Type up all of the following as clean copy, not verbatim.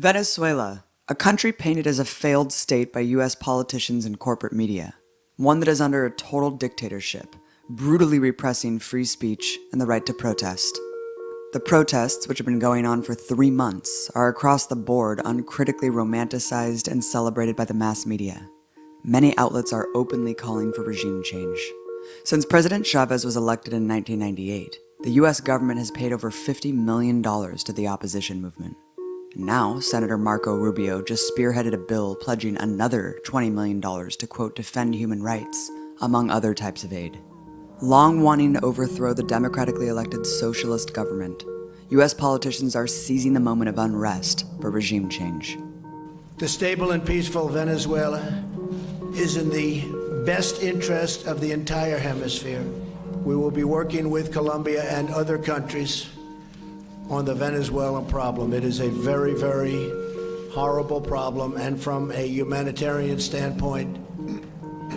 Venezuela, a country painted as a failed state by US politicians and corporate media. One that is under a total dictatorship, brutally repressing free speech and the right to protest. The protests, which have been going on for 3 months, are across the board uncritically romanticized and celebrated by the mass media. Many outlets are openly calling for regime change. Since President Chavez was elected in 1998, the US government has paid over $50 million to the opposition movement. Now, Senator Marco Rubio just spearheaded a bill pledging another $20 million to, quote, defend human rights, among other types of aid. Long wanting to overthrow the democratically elected socialist government, US politicians are seizing the moment of unrest for regime change. The stable and peaceful Venezuela is in the best interest of the entire hemisphere. We will be working with Colombia and other countries on the Venezuelan problem. It is a very, very horrible problem, and from a humanitarian standpoint,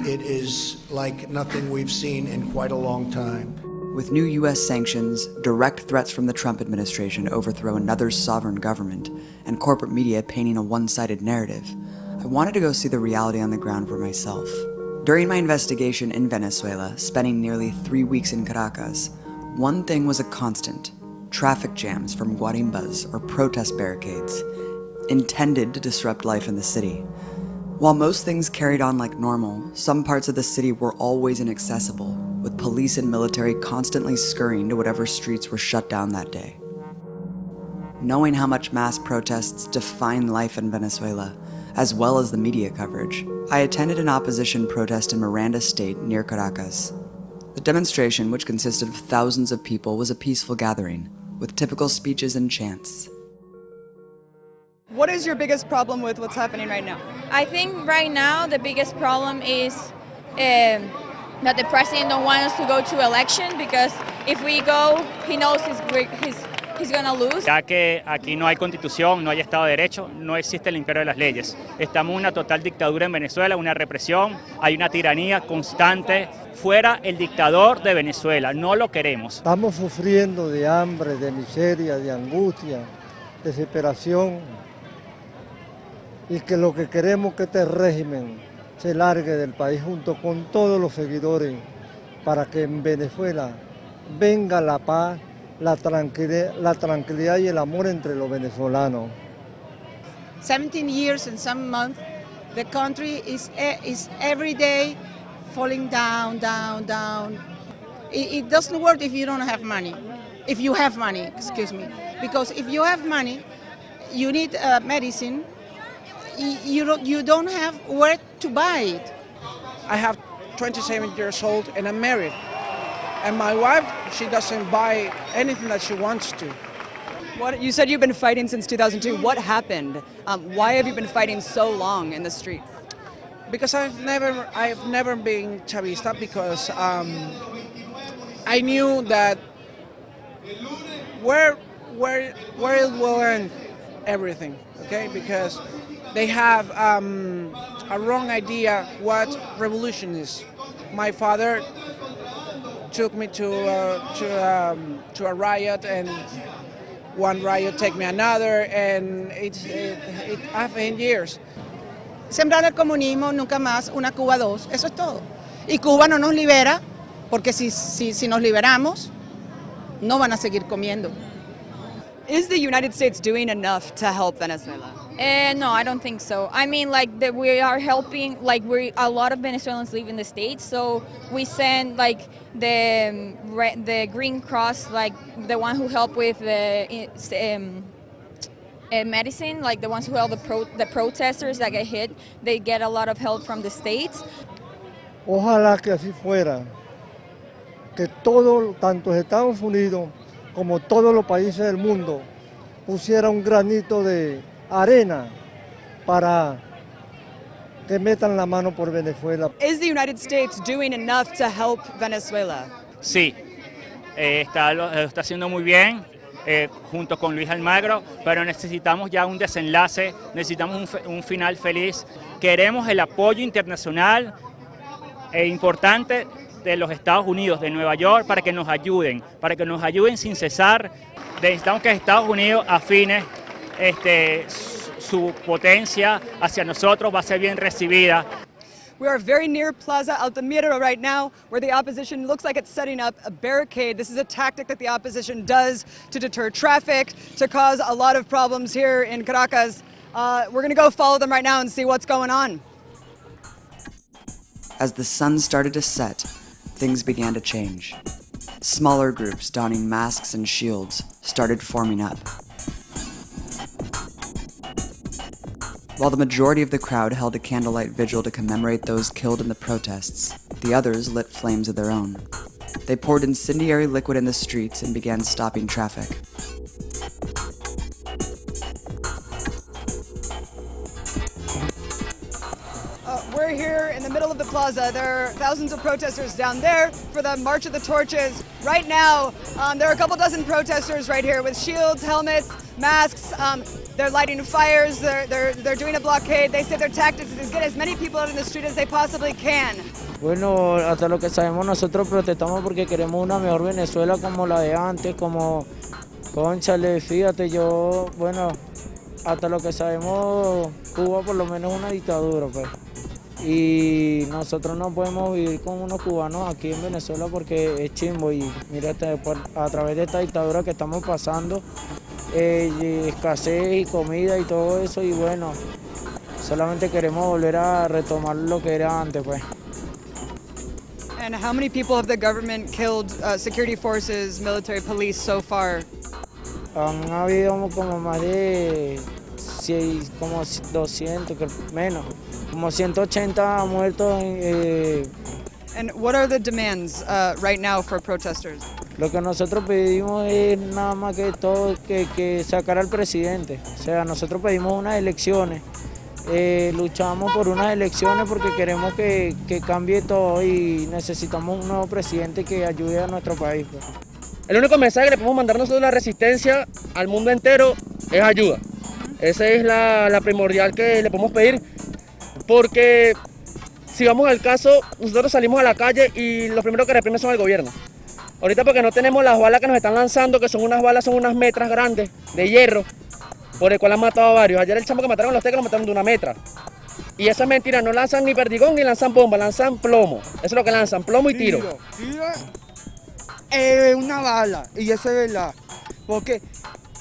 it is like nothing we've seen in quite a long time. With new US sanctions, direct threats from the Trump administration to overthrow another sovereign government, and corporate media painting a one-sided narrative, I wanted to go see the reality on the ground for myself. During my investigation in Venezuela, spending nearly 3 weeks in Caracas, one thing was a constant: traffic jams from guarimbas or protest barricades, intended to disrupt life in the city. While most things carried on like normal, some parts of the city were always inaccessible, with police and military constantly scurrying to whatever streets were shut down that day. Knowing how much mass protests define life in Venezuela, as well as the media coverage, I attended an opposition protest in Miranda State near Caracas. The demonstration, which consisted of thousands of people, was a peaceful gathering, with typical speeches and chants. What is your biggest problem with what's happening right now? I think right now the biggest problem is that the president don't want us to go to election, because if we go, he knows he's gonna lose. Ya que aquí no hay constitución, no hay Estado de Derecho, no existe el imperio de las leyes. Estamos en una total dictadura en Venezuela, una represión, hay una tiranía constante. Fuera el dictador de Venezuela, no lo queremos. Estamos sufriendo de hambre, de miseria, de angustia, desesperación, y que lo que queremos es que este régimen se largue del país junto con todos los seguidores, para que en Venezuela venga la paz, la tranquilidad y el amor entre los venezolanos. 17 years and some months, the country is every day falling down. It doesn't work if you don't have money. If you have money, excuse me. Because if you have money, you need medicine. You don't have where to buy it. I have 27 years old and I'm married. And my wife, she doesn't buy anything that she wants to. You said you've been fighting since 2002. What happened? Why have you been fighting so long in the streets? Because I've never been Chavista, because I knew that where it will end everything, okay? Because they have a wrong idea what revolution is. My father took me to a riot, and one riot take me another, and it happened years. Sembrar el comunismo, nunca más, una Cuba 2, eso es todo. Y Cuba no nos libera, porque si nos liberamos, no van a seguir comiendo. Is the United States doing enough to help Venezuela? No, I don't think so. I mean, we are helping, a lot of Venezuelans live in the States, so we send the Green Cross, the one who help with the medicine, the ones who help the protesters that get hit, they get a lot of help from the States. Ojalá que así fuera, que tanto Estados Unidos como todos los países del mundo pusiera un granito de arena para que metan la mano por Venezuela. Is the United States doing enough to help Venezuela? Sí, lo está haciendo muy bien, junto con Luis Almagro, pero necesitamos ya un desenlace, necesitamos un final feliz. Queremos el apoyo internacional importante de los Estados Unidos, de Nueva York, para que nos ayuden sin cesar. Necesitamos que Estados Unidos afine su potencia hacia nosotros va a ser bien recibida. We are very near Plaza Altamira right now, where the opposition looks like it's setting up a barricade. This is a tactic that the opposition does to deter traffic, to cause a lot of problems here in Caracas. We're going to go follow them right now and see what's going on. As the sun started to set, things began to change. Smaller groups donning masks and shields started forming up. While the majority of the crowd held a candlelight vigil to commemorate those killed in the protests, the others lit flames of their own. They poured incendiary liquid in the streets and began stopping traffic. We're here in the middle of the plaza. There are thousands of protesters down there for the March of the Torches. Right now, there are a couple dozen protesters right here with shields, helmets, masks. They're lighting fires. They're doing a blockade. They say their tactics is to get as many people out in the street as they possibly can. Bueno, hasta lo que sabemos nosotros protestamos porque queremos una mejor Venezuela como la de antes, como, cónchale, fíjate, bueno, hasta lo que sabemos, Cuba por lo menos es una dictadura, pues. Y nosotros no podemos vivir con unos cubanos aquí en Venezuela porque es chimbo y mírate, a través de esta dictadura que estamos pasando, escasez y comida y todo eso, y bueno, solamente queremos volver a retomar lo que era antes, pues. And how many people have the government killed, security forces, military police so far? Han habido como más de como 200, menos, como 180 muertos. And what are the demands right now for protesters? Lo que nosotros pedimos es nada más que todo que sacar al presidente. O sea, nosotros pedimos unas elecciones, luchamos por unas elecciones porque queremos que cambie todo y necesitamos un nuevo presidente que ayude a nuestro país, pues. El único mensaje que le podemos mandar nosotros a la resistencia al mundo entero es ayuda. Esa es la primordial que le podemos pedir, porque si vamos al caso, nosotros salimos a la calle y los primeros que reprimen son el gobierno. Ahorita porque no tenemos las balas que nos están lanzando, que son unas metras grandes de hierro, por el cual han matado a varios. Ayer el chamo que mataron a los tecos lo mataron de una metra. Y eso es mentira, no lanzan ni perdigón ni lanzan bomba, lanzan plomo. Eso es lo que lanzan, plomo y tiro. Una bala, y eso es verdad. Porque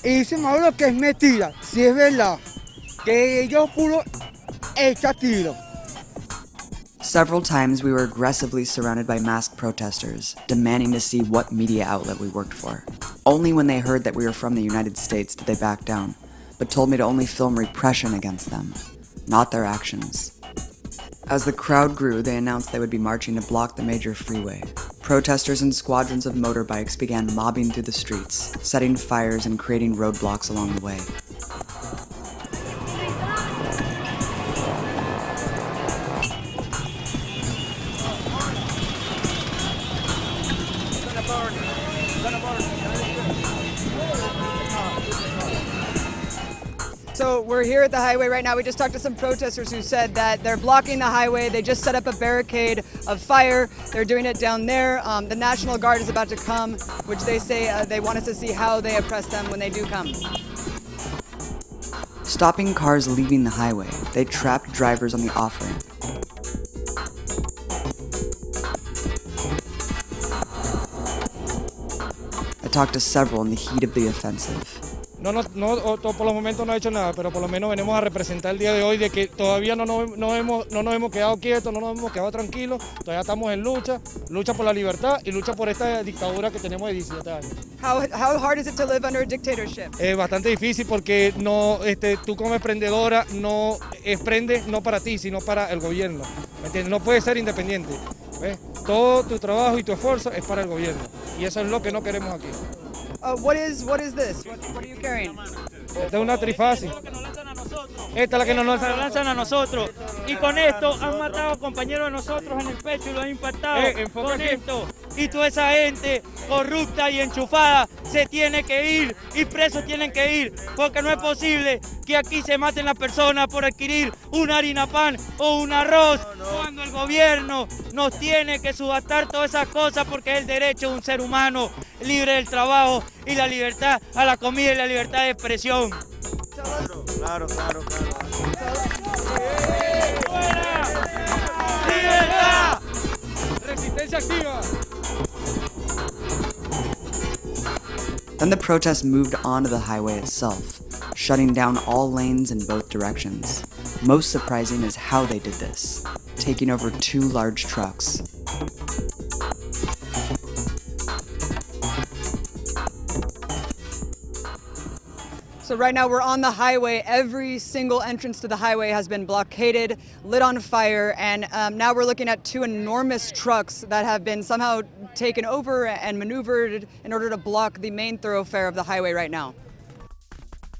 dice Maduro que es mentira, si es verdad, que ellos puro echan tiro. Several times we were aggressively surrounded by masked protesters, demanding to see what media outlet we worked for. Only when they heard that we were from the United States did they back down, but told me to only film repression against them, not their actions. As the crowd grew, they announced they would be marching to block the major freeway. Protesters and squadrons of motorbikes began mobbing through the streets, setting fires and creating roadblocks along the way. So we're here at the highway right now. We just talked to some protesters who said that they're blocking the highway. They just set up a barricade of fire. They're doing it down there. The National Guard is about to come, which they say they want us to see how they oppress them when they do come. Stopping cars leaving the highway, they trapped drivers on the off-ramp. I talked to several in the heat of the offensive. Por los momentos no ha hecho nada, pero por lo menos venimos a representar el día de hoy de que todavía no nos hemos quedado quietos, no nos hemos quedado tranquilos, todavía estamos en lucha por la libertad y lucha por esta dictadura que tenemos de 17 años. How hard is it to live under a dictatorship? Es bastante difícil porque tú como emprendedora no emprendes no para ti, sino para el gobierno, ¿me entiendes? No puedes ser independiente, ¿ves? Todo tu trabajo y tu esfuerzo es para el gobierno y eso es lo que no queremos aquí. What is this? What are you carrying? Esta es una trifácil. Esta es la que nos lanzan a nosotros. Y con esto han matado a compañeros de nosotros en el pecho y lo han impactado. Con esto. Y toda esa gente corrupta y enchufada se tiene que ir y presos tienen que ir. Porque no es posible que aquí se maten las personas por adquirir una harina pan o un arroz. Cuando el gobierno nos tiene que subastar todas esas cosas porque es el derecho de un ser humano libre del trabajo y la libertad a la comida y la libertad de expresión. Claro, claro, claro. ¡Libertad! ¡Resistencia activa! Then the protest moved onto the highway itself, shutting down all lanes in both directions. Most surprising is how they did this, taking over 2 large trucks. So right now we're on the highway. Every single entrance to the highway has been blockaded, lit on fire, and now we're looking at 2 enormous trucks that have been somehow taken over and maneuvered in order to block the main thoroughfare of the highway right now.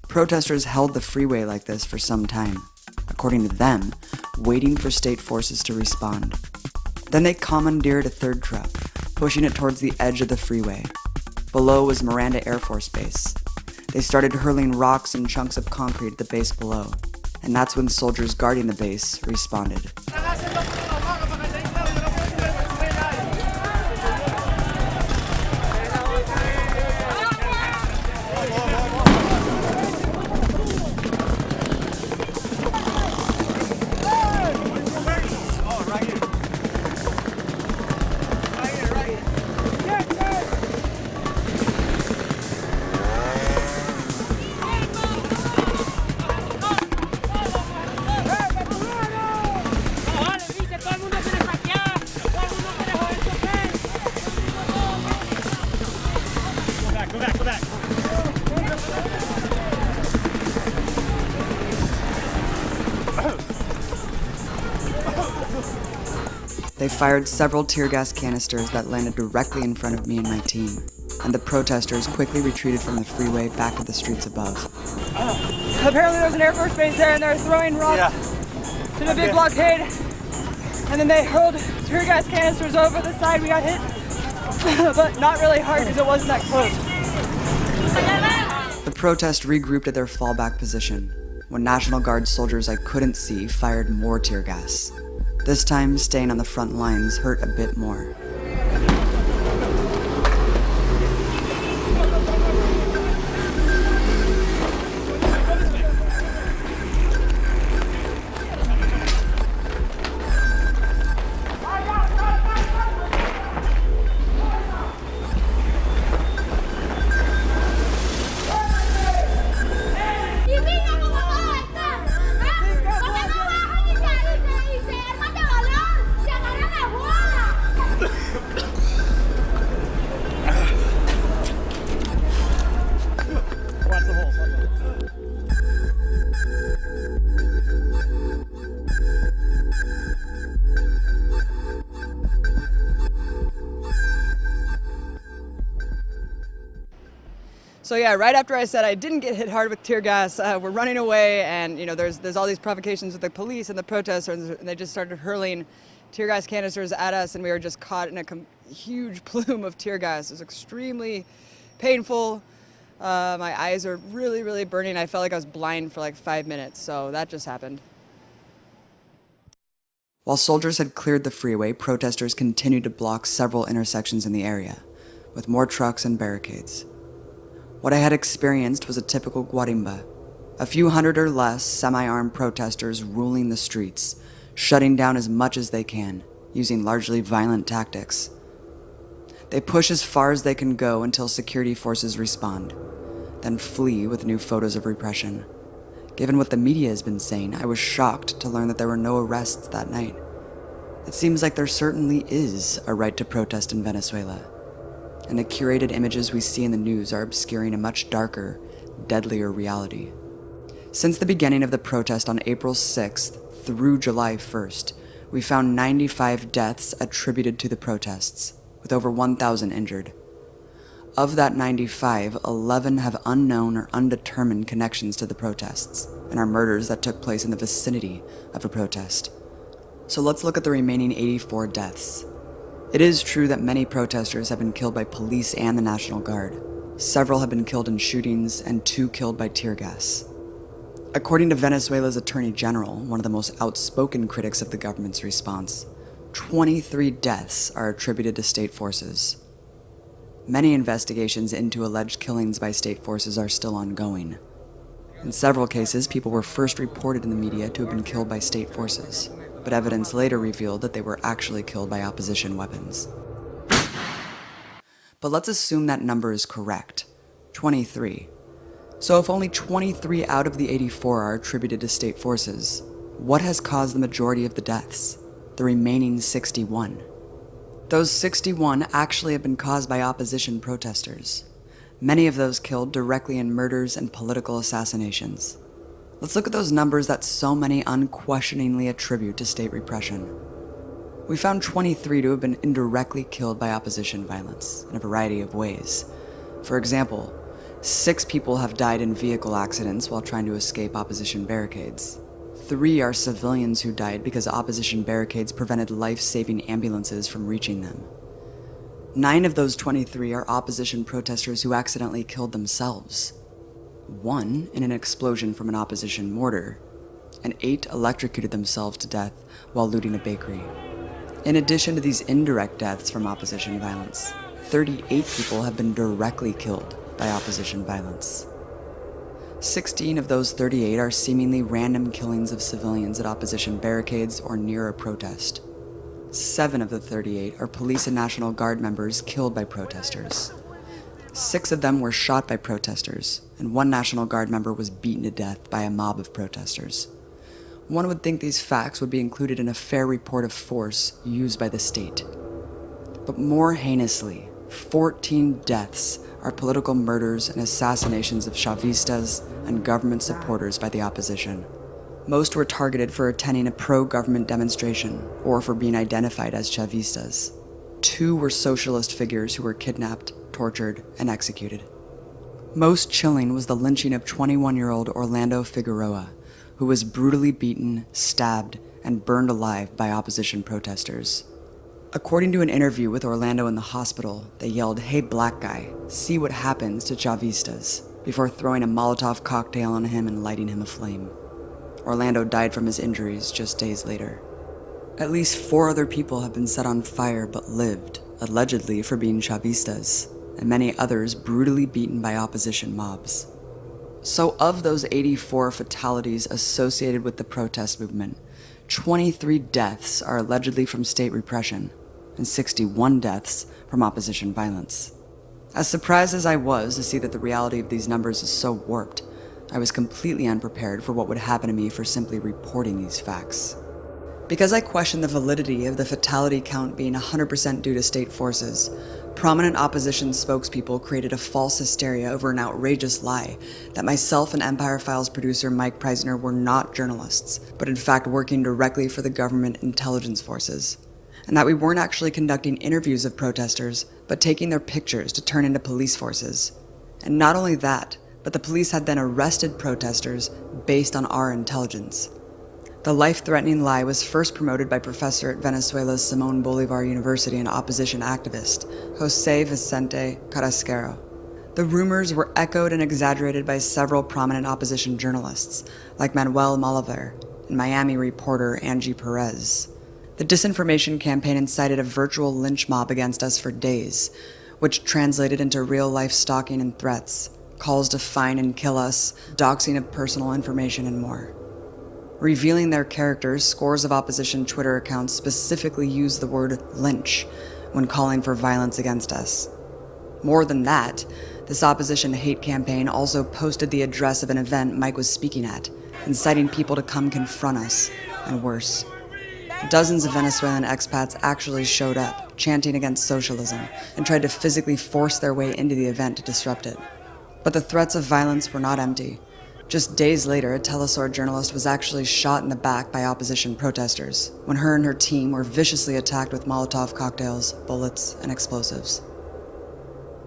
Protesters held the freeway like this for some time, according to them, waiting for state forces to respond. Then they commandeered a 3rd truck, pushing it towards the edge of the freeway. Below was Miranda Air Force Base. They started hurling rocks and chunks of concrete at the base below, and that's when soldiers guarding the base responded. They fired several tear gas canisters that landed directly in front of me and my team, and the protesters quickly retreated from the freeway back to the streets above. Apparently there's an Air Force base there and they're throwing rocks to the big blockade, and then they hurled tear gas canisters over the side. We got hit, but not really hard because it wasn't that close. The protest regrouped at their fallback position, when National Guard soldiers I couldn't see fired more tear gas. This time, staying on the front lines hurt a bit more. So yeah, right after I said I didn't get hit hard with tear gas, we're running away, and there's all these provocations with the police and the protesters, and they just started hurling tear gas canisters at us, and we were just caught in a huge plume of tear gas. It was extremely painful. My eyes are really, really burning. I felt like I was blind for like 5 minutes, so that just happened. While soldiers had cleared the freeway, protesters continued to block several intersections in the area, with more trucks and barricades. What I had experienced was a typical guarimba, a few hundred or less semi-armed protesters ruling the streets, shutting down as much as they can, using largely violent tactics. They push as far as they can go until security forces respond, then flee with new photos of repression. Given what the media has been saying, I was shocked to learn that there were no arrests that night. It seems like there certainly is a right to protest in Venezuela, and the curated images we see in the news are obscuring a much darker, deadlier reality. Since the beginning of the protest on April 6th through July 1st, we found 95 deaths attributed to the protests, with over 1,000 injured. Of that 95, 11 have unknown or undetermined connections to the protests, and are murders that took place in the vicinity of a protest. So let's look at the remaining 84 deaths. It is true that many protesters have been killed by police and the National Guard. Several have been killed in shootings, and 2 killed by tear gas. According to Venezuela's Attorney General, one of the most outspoken critics of the government's response, 23 deaths are attributed to state forces. Many investigations into alleged killings by state forces are still ongoing. In several cases, people were first reported in the media to have been killed by state forces, but evidence later revealed that they were actually killed by opposition weapons. But let's assume that number is correct, 23. So if only 23 out of the 84 are attributed to state forces, what has caused the majority of the deaths, the remaining 61? Those 61 actually have been caused by opposition protesters. Many of those killed directly in murders and political assassinations. Let's look at those numbers that so many unquestioningly attribute to state repression. We found 23 to have been indirectly killed by opposition violence in a variety of ways. For example, 6 people have died in vehicle accidents while trying to escape opposition barricades. 3 are civilians who died because opposition barricades prevented life-saving ambulances from reaching them. 9 of those 23 are opposition protesters who accidentally killed themselves. 1 in an explosion from an opposition mortar, and 8 electrocuted themselves to death while looting a bakery. In addition to these indirect deaths from opposition violence, 38 people have been directly killed by opposition violence. 16 of those 38 are seemingly random killings of civilians at opposition barricades or near a protest. 7 of the 38 are police and National Guard members killed by protesters. 6 of them were shot by protesters, and 1 National Guard member was beaten to death by a mob of protesters. One would think these facts would be included in a fair report of force used by the state. But more heinously, 14 deaths are political murders and assassinations of Chavistas and government supporters by the opposition. Most were targeted for attending a pro-government demonstration or for being identified as Chavistas. 2 were socialist figures who were kidnapped, tortured, and executed. Most chilling was the lynching of 21-year-old Orlando Figueroa, who was brutally beaten, stabbed, and burned alive by opposition protesters. According to an interview with Orlando in the hospital, they yelled, "Hey black guy, see what happens to Chavistas," before throwing a Molotov cocktail on him and lighting him aflame. Orlando died from his injuries just days later. At least 4 other people have been set on fire but lived, allegedly for being Chavistas, and many others brutally beaten by opposition mobs. So of those 84 fatalities associated with the protest movement, 23 deaths are allegedly from state repression, and 61 deaths from opposition violence. As surprised as I was to see that the reality of these numbers is so warped, I was completely unprepared for what would happen to me for simply reporting these facts. Because I questioned the validity of the fatality count being 100% due to state forces, prominent opposition spokespeople created a false hysteria over an outrageous lie that myself and Empire Files producer Mike Preisner were not journalists, but in fact working directly for the government intelligence forces, and that we weren't actually conducting interviews of protesters, but taking their pictures to turn into police forces. And not only that, but the police had then arrested protesters based on our intelligence. The life-threatening lie was first promoted by professor at Venezuela's Simón Bolívar University and opposition activist, José Vicente Carrasquero. The rumors were echoed and exaggerated by several prominent opposition journalists, like Manuel Malaver and Miami reporter Angie Perez. The disinformation campaign incited a virtual lynch mob against us for days, which translated into real-life stalking and threats, calls to fine and kill us, doxing of personal information, and more. Revealing their characters, scores of opposition Twitter accounts specifically used the word lynch when calling for violence against us. More than that, this opposition hate campaign also posted the address of an event Mike was speaking at, inciting people to come confront us, and worse. Dozens of Venezuelan expats actually showed up, chanting against socialism, and tried to physically force their way into the event to disrupt it. But the threats of violence were not empty. Just days later, a Telesur journalist was actually shot in the back by opposition protesters, when her and her team were viciously attacked with Molotov cocktails, bullets, and explosives.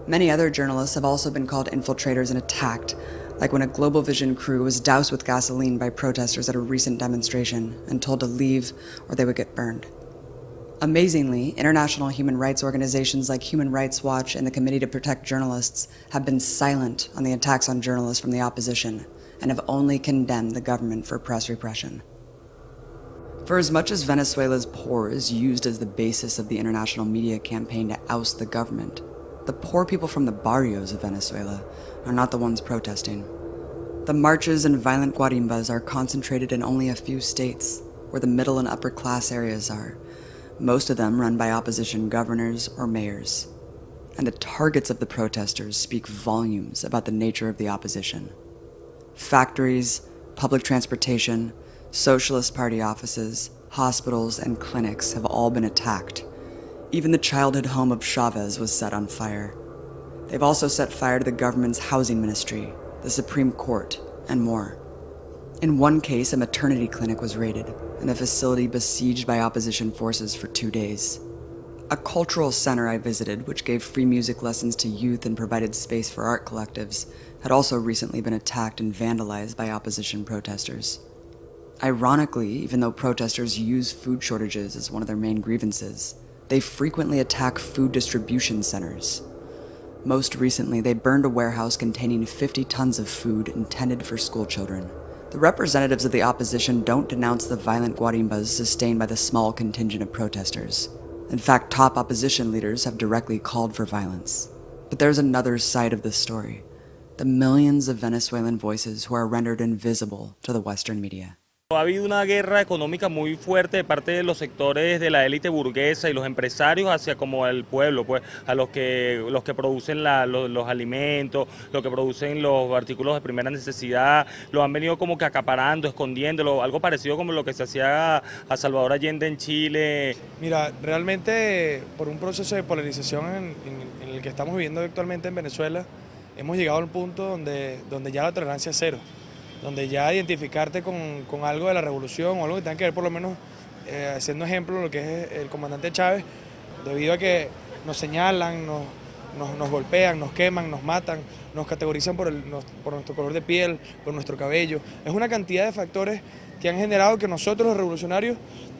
Many other journalists have also been called infiltrators and attacked, like when a Global Vision crew was doused with gasoline by protesters at a recent demonstration and told to leave or they would get burned. Amazingly, international human rights organizations like Human Rights Watch and the Committee to Protect Journalists have been silent on the attacks on journalists from the opposition and have only condemned the government for press repression. For as much as Venezuela's poor is used as the basis of the international media campaign to oust the government, the poor people from the barrios of Venezuela are not the ones protesting. The marches and violent guarimbas are concentrated in only a few states, where the middle and upper class areas are, most of them run by opposition governors or mayors. And the targets of the protesters speak volumes about the nature of the opposition. Factories, public transportation, Socialist Party offices, hospitals, and clinics have all been attacked. Even the childhood home of Chavez was set on fire. They've also set fire to the government's housing ministry, the Supreme Court, and more. In one case, a maternity clinic was raided, and the facility besieged by opposition forces for 2 days. A cultural center I visited, which gave free music lessons to youth and provided space for art collectives, had also recently been attacked and vandalized by opposition protesters. Ironically, even though protesters use food shortages as one of their main grievances, they frequently attack food distribution centers. Most recently, they burned a warehouse containing 50 tons of food intended for school children. The representatives of the opposition don't denounce the violent guarimbas sustained by the small contingent of protesters. In fact, top opposition leaders have directly called for violence. But there's another side of this story: the millions of Venezuelan voices who are rendered invisible to the Western media. Ha habido una guerra económica muy fuerte de parte de los sectores de la élite burguesa y los empresarios hacia como el pueblo, pues a los que producen los alimentos, los que producen los artículos de primera necesidad, los han venido como que acaparando, escondiéndolo, algo parecido como lo que se hacía a Salvador Allende en Chile. Mira, realmente por un proceso de polarización en el que estamos viviendo actualmente en Venezuela, hemos llegado al punto donde ya la tolerancia es cero, donde ya identificarte con algo de la revolución o algo que tenga que ver por lo menos haciendo ejemplo de lo que es el comandante Chávez, debido a que nos señalan, nos golpean, nos queman, nos matan, nos categorizan por nuestro color de piel, por nuestro cabello. Es una cantidad de factores que han generado que nosotros los revolucionarios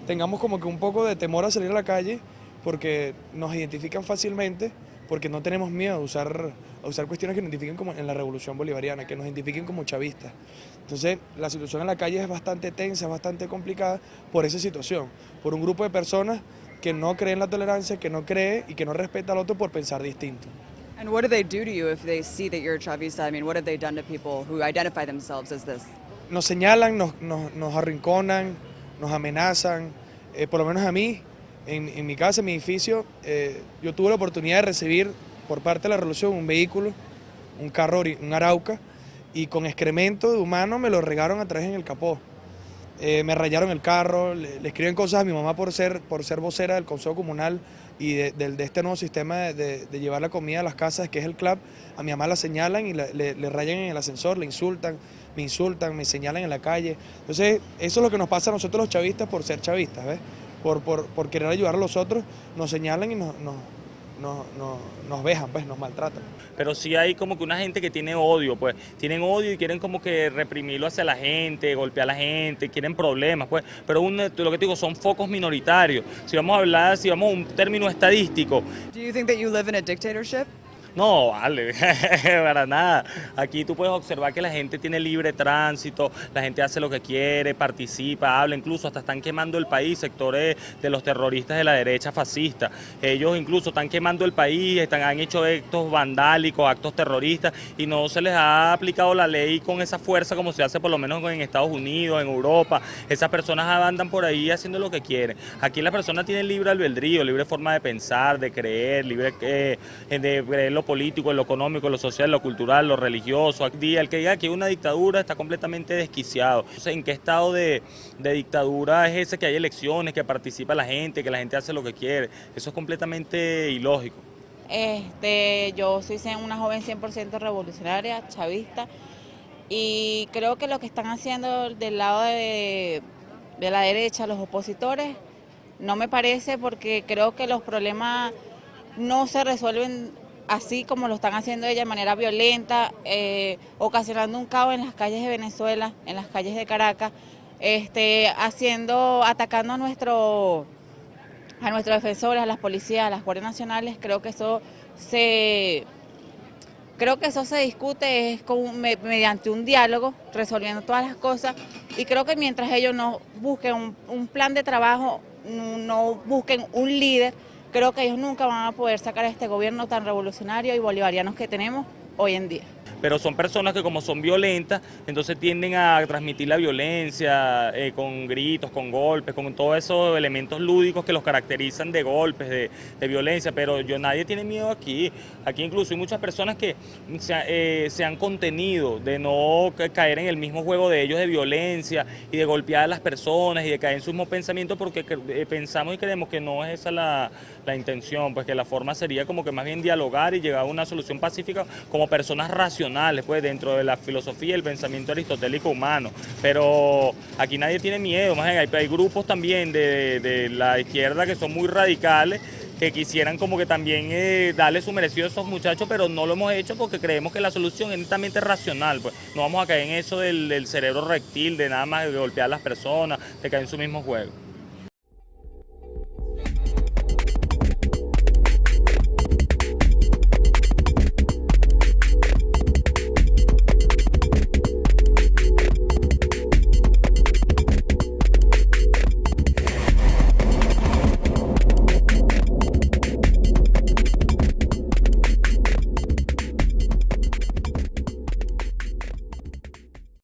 tengamos como que un poco de temor a salir a la calle porque nos identifican fácilmente, porque no tenemos miedo a usar cuestiones que nos identifiquen como en la revolución bolivariana, que nos identifiquen como chavistas. Entonces, la situación en la calle es bastante tensa, es bastante complicada por esa situación, por un grupo de personas que no creen en la tolerancia, que no cree y que no respeta al otro por pensar distinto. And what do they do to you if they see that you're a Chavista? I mean, what have they done to people who identify themselves as this? Nos señalan, nos arrinconan, nos amenazan, por lo menos a mí. En mi casa, en mi edificio, yo tuve la oportunidad de recibir por parte de la revolución un vehículo, un carro, un Arauca, y con excremento de humano me lo regaron a través en el capó. Me rayaron el carro, le escriben cosas a mi mamá por ser vocera del Consejo Comunal y de este nuevo sistema de llevar la comida a las casas, que es el club. A mi mamá la señalan y le rayan en el ascensor, le insultan, me señalan en la calle. Entonces, eso es lo que nos pasa a nosotros los chavistas por ser chavistas, ¿ves? Por querer ayudar a los otros, nos señalan y nos vejan, pues, nos maltratan. Pero sí hay como que una gente que tiene odio, pues, tienen odio y quieren como que reprimirlo hacia la gente, golpear a la gente, quieren problemas, pues, pero lo que te digo, son focos minoritarios. Si vamos a hablar, si vamos a un término estadístico. Do you think that you live in a dictatorship? No, vale, para nada. Aquí tú puedes observar que la gente tiene libre tránsito, la gente hace lo que quiere, participa, habla, incluso hasta están quemando el país, sectores de los terroristas de la derecha fascista. Ellos incluso están quemando el país, han hecho actos vandálicos, actos terroristas, y no se les ha aplicado la ley con esa fuerza como se hace por lo menos en Estados Unidos, en Europa. Esas personas andan por ahí haciendo lo que quieren. Aquí las personas tienen libre albedrío, libre forma de pensar, de creer, libre de creer lo político, lo económico, lo social, lo cultural, lo religioso. El que diga que hay una dictadura está completamente desquiciado. Entonces, ¿en qué estado de dictadura es ese que hay elecciones, que participa la gente, que la gente hace lo que quiere? Eso es completamente ilógico. Yo soy una joven 100% revolucionaria, chavista, y creo que lo que están haciendo del lado de la derecha, los opositores, no me parece, porque creo que los problemas no se resuelven así como lo están haciendo ella, de manera violenta, ocasionando un caos en las calles de Venezuela, en las calles de Caracas, atacando a nuestros defensores, a las policías, a las guardias nacionales. Creo que eso se discute mediante un diálogo, resolviendo todas las cosas, y creo que mientras ellos no busquen un plan de trabajo, no busquen un líder, creo que ellos nunca van a poder sacar a este gobierno tan revolucionario y bolivariano que tenemos hoy en día. pero son personas que como son violentas, entonces tienden a transmitir la violencia con gritos, con golpes, con todos esos elementos lúdicos que los caracterizan de golpes, de violencia, pero nadie tiene miedo aquí. Aquí incluso hay muchas personas que se han contenido de no caer en el mismo juego de ellos de violencia y de golpear a las personas y de caer en sus mismos pensamientos porque pensamos y creemos que no es esa la intención, pues que la forma sería como que más bien dialogar y llegar a una solución pacífica como personas racionales, pues dentro de la filosofía y el pensamiento aristotélico humano. Pero aquí nadie tiene miedo, más bien hay grupos también de la izquierda que son muy radicales, que quisieran como que también darle su merecido a esos muchachos, pero no lo hemos hecho porque creemos que la solución es netamente racional, pues no vamos a caer en eso del cerebro reptil, de nada más de golpear a las personas, de caer en su mismo juego.